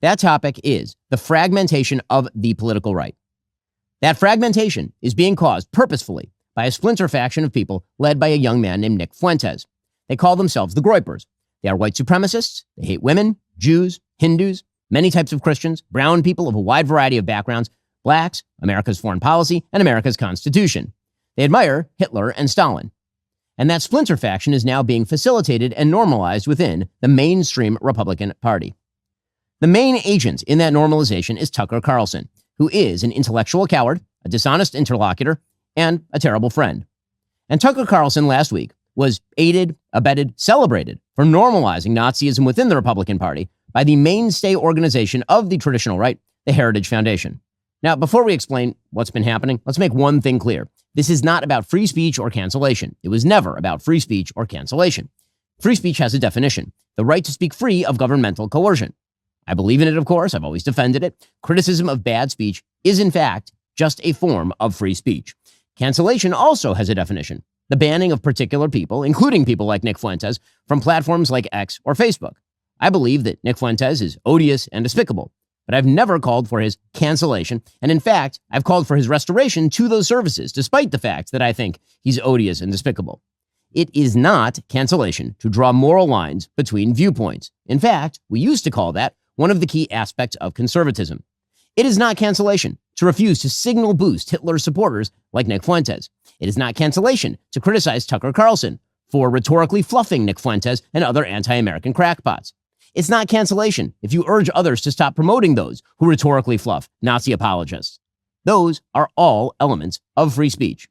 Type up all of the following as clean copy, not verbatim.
That topic is the fragmentation of the political right. That fragmentation is being caused purposefully by a splinter faction of people led by a young man named Nick Fuentes. They call themselves the Groypers. They are white supremacists. They hate women, Jews, Hindus, many types of Christians, brown people of a wide variety of backgrounds, blacks, America's foreign policy, and America's Constitution. They admire Hitler and Stalin. And that splinter faction is now being facilitated and normalized within the mainstream Republican Party. The main agent in that normalization is Tucker Carlson, who is an intellectual coward, a dishonest interlocutor, and a terrible friend. And Tucker Carlson last week was aided, abetted, celebrated for normalizing Nazism within the Republican Party by the mainstay organization of the traditional right, the Heritage Foundation. Now, before we explain what's been happening, let's make one thing clear. This is not about free speech or cancellation. It was never about free speech or cancellation. Free speech has a definition, the right to speak free of governmental coercion. I believe in it, of course. I've always defended it. Criticism of bad speech is, in fact, just a form of free speech. Cancellation also has a definition, the banning of particular people, including people like Nick Fuentes, from platforms like X or Facebook. I believe that Nick Fuentes is odious and despicable, but I've never called for his cancellation, and in fact, I've called for his restoration to those services, despite the fact that I think he's odious and despicable. It is not cancellation to draw moral lines between viewpoints. In fact, we used to call that one of the key aspects of conservatism. It is not cancellation to refuse to signal boost Hitler's supporters like Nick Fuentes. It is not cancellation to criticize Tucker Carlson for rhetorically fluffing Nick Fuentes and other anti-American crackpots. It's not cancellation if you urge others to stop promoting those who rhetorically fluff Nazi apologists. Those are all elements of free speech.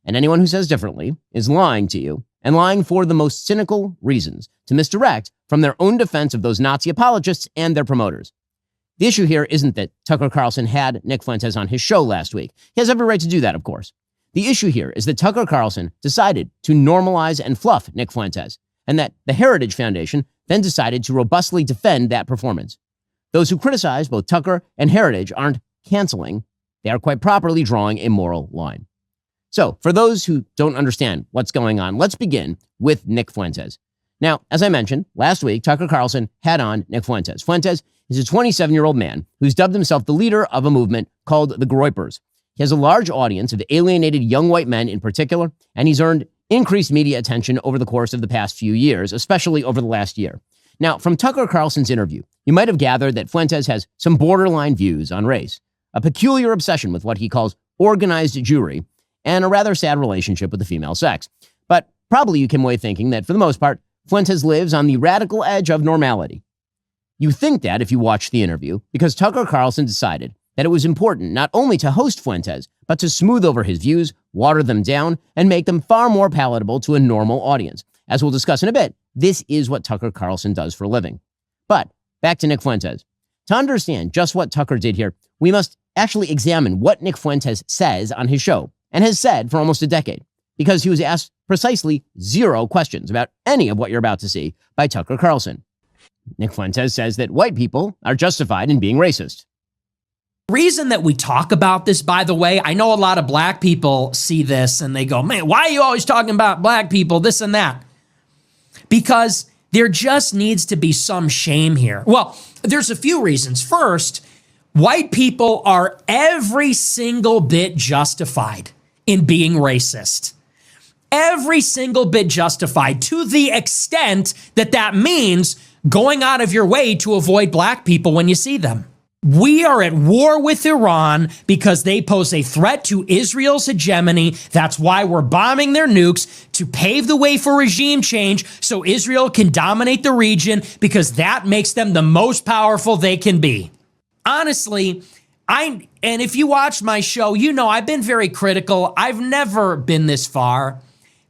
And anyone who says differently is lying to you, and lying for the most cynical reasons to misdirect from their own defense of those Nazi apologists and their promoters. The issue here isn't that Tucker Carlson had Nick Fuentes on his show last week. He has every right to do that, of course. The issue here is that Tucker Carlson decided to normalize and fluff Nick Fuentes, and that the Heritage Foundation then decided to robustly defend that performance. Those who criticize both Tucker and Heritage aren't canceling. They are quite properly drawing a moral line. So, for those who don't understand what's going on, let's begin with Nick Fuentes. Now, as I mentioned, last week, Tucker Carlson had on Nick Fuentes. Fuentes is a 27-year-old man who's dubbed himself the leader of a movement called the Groypers. He has a large audience of alienated young white men in particular, and he's earned increased media attention over the course of the past few years, especially over the last year. Now, from Tucker Carlson's interview, you might have gathered that Fuentes has some borderline views on race, a peculiar obsession with what he calls organized Jewry, and a rather sad relationship with the female sex. But probably you came away thinking that, for the most part, Fuentes lives on the radical edge of normality. You think that if you watch the interview, because Tucker Carlson decided that it was important not only to host Fuentes, but to smooth over his views, water them down, and make them far more palatable to a normal audience. As we'll discuss in a bit, this is what Tucker Carlson does for a living. But back to Nick Fuentes. To understand just what Tucker did here, we must actually examine what Nick Fuentes says on his show, and has said for almost a decade, because he was asked precisely 0 questions about any of what you're about to see by Tucker Carlson. Nick Fuentes says that white people are justified in being racist. The reason that we talk about this, by the way, I know a lot of black people see this and they go, man, why are you always talking about black people, this and that? Because there just needs to be some shame here. Well, there's a few reasons. First, white people are every single bit justified in being racist. Every single bit justified, to the extent that that means going out of your way to avoid black people when you see them. We are at war with Iran because they pose a threat to Israel's hegemony. That's why we're bombing their nukes, to pave the way for regime change so Israel can dominate the region, because that makes them the most powerful they can be. Honestly, and if you watch my show, you know I've been very critical. I've never been this far.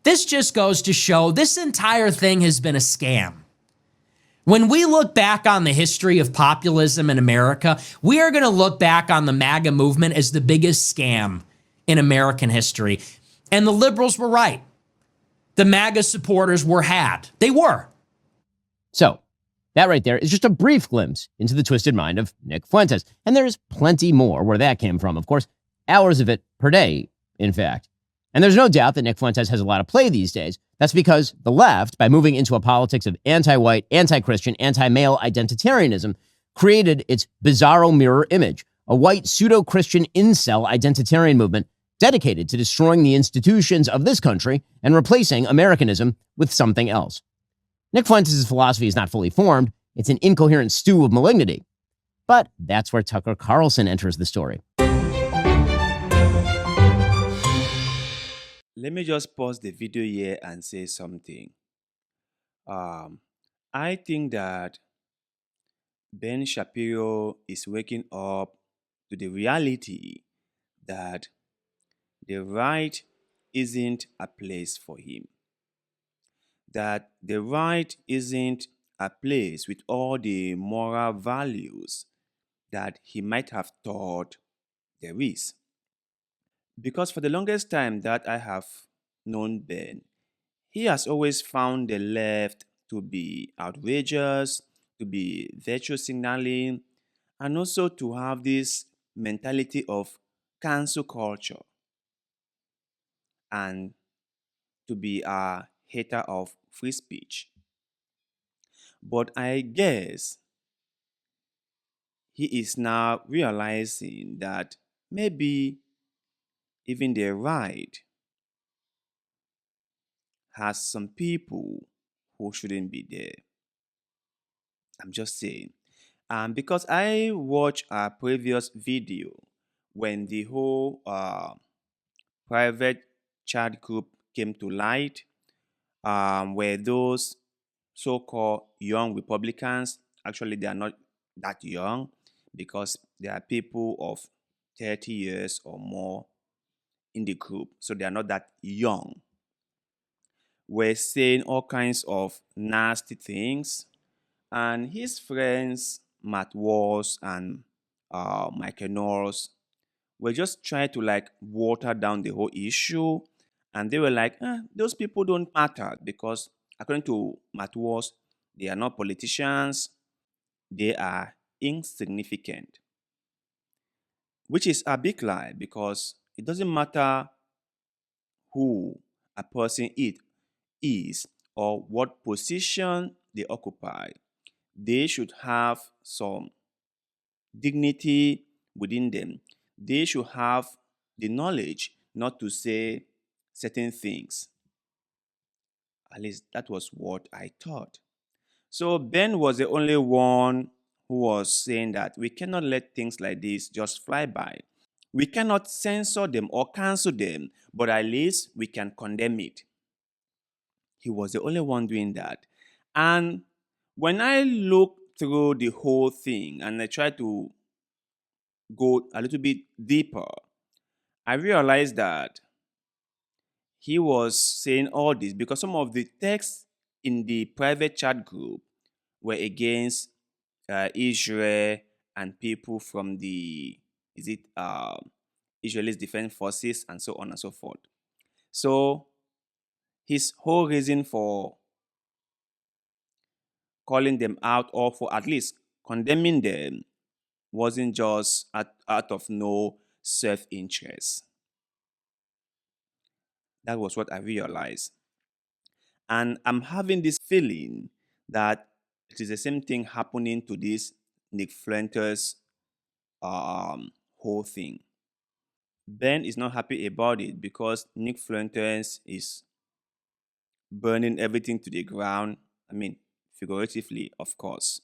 This just goes to show this entire thing has been a scam. When we look back on the history of populism in America, we are going to look back on the MAGA movement as the biggest scam in American history. And the liberals were right. The MAGA supporters were had. They were. So, that right there is just a brief glimpse into the twisted mind of Nick Fuentes. And there's plenty more where that came from, of course, hours of it per day, in fact. And there's no doubt that Nick Fuentes has a lot of play these days. That's because the left, by moving into a politics of anti-white, anti-Christian, anti-male identitarianism, created its bizarro mirror image, a white pseudo-Christian incel identitarian movement dedicated to destroying the institutions of this country and replacing Americanism with something else. Nick Fuentes' philosophy is not fully formed. It's an incoherent stew of malignity. But that's where Tucker Carlson enters the story. Let me just pause the video here and say something. I think that Ben Shapiro is waking up to the reality that the right isn't a place for him. That the right isn't a place with all the moral values that he might have thought there is. Because for the longest time that I have known Ben, he has always found the left to be outrageous, to be virtue signaling, and also to have this mentality of cancel culture and to be a hater of free speech. But I guess he is now realizing that maybe even the right has some people who shouldn't be there. I'm just saying. Because I watched a previous video when the whole private chat group came to light, where those so-called young Republicans, actually they are not that young because there are people of 30 years or more in the group, so they are not that young, were saying all kinds of nasty things. And his friends, Matt Walsh and Michael Norris, were just trying to like water down the whole issue. And they were like, those people don't matter because according to Matt Walsh, they are not politicians, they are insignificant. Which is a big lie because it doesn't matter who a person is or what position they occupy. They should have some dignity within them. They should have the knowledge not to say certain things. At least that was what I thought. So Ben was the only one who was saying that we cannot let things like this just fly by. We cannot censor them or cancel them, but at least we can condemn it. He was the only one doing that. And when I look through the whole thing and I try to go a little bit deeper, I realized that he was saying all this because some of the texts in the private chat group were against Israel and people from the Israel's defense forces and so on and so forth. So his whole reason for calling them out or for at least condemning them wasn't just out of no self-interest. That was what I realized. And I'm having this feeling that it is the same thing happening to this Nick Fuentes whole thing. Ben is not happy about it because Nick Fuentes is burning everything to the ground. I mean, figuratively, of course.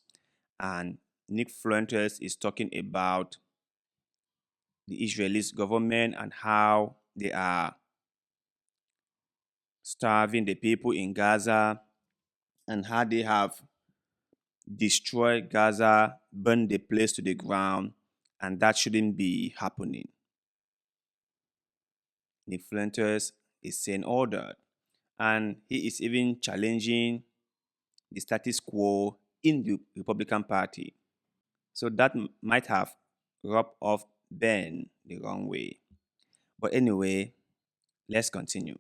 And Nick Fuentes is talking about the Israeli government and how they are starving the people in Gaza and how they have destroyed Gaza, burned the place to the ground, and that shouldn't be happening. Nick Fuentes is saying all that. And he is even challenging the status quo in the Republican Party. So that might have rubbed off Ben the wrong way. But anyway, let's continue.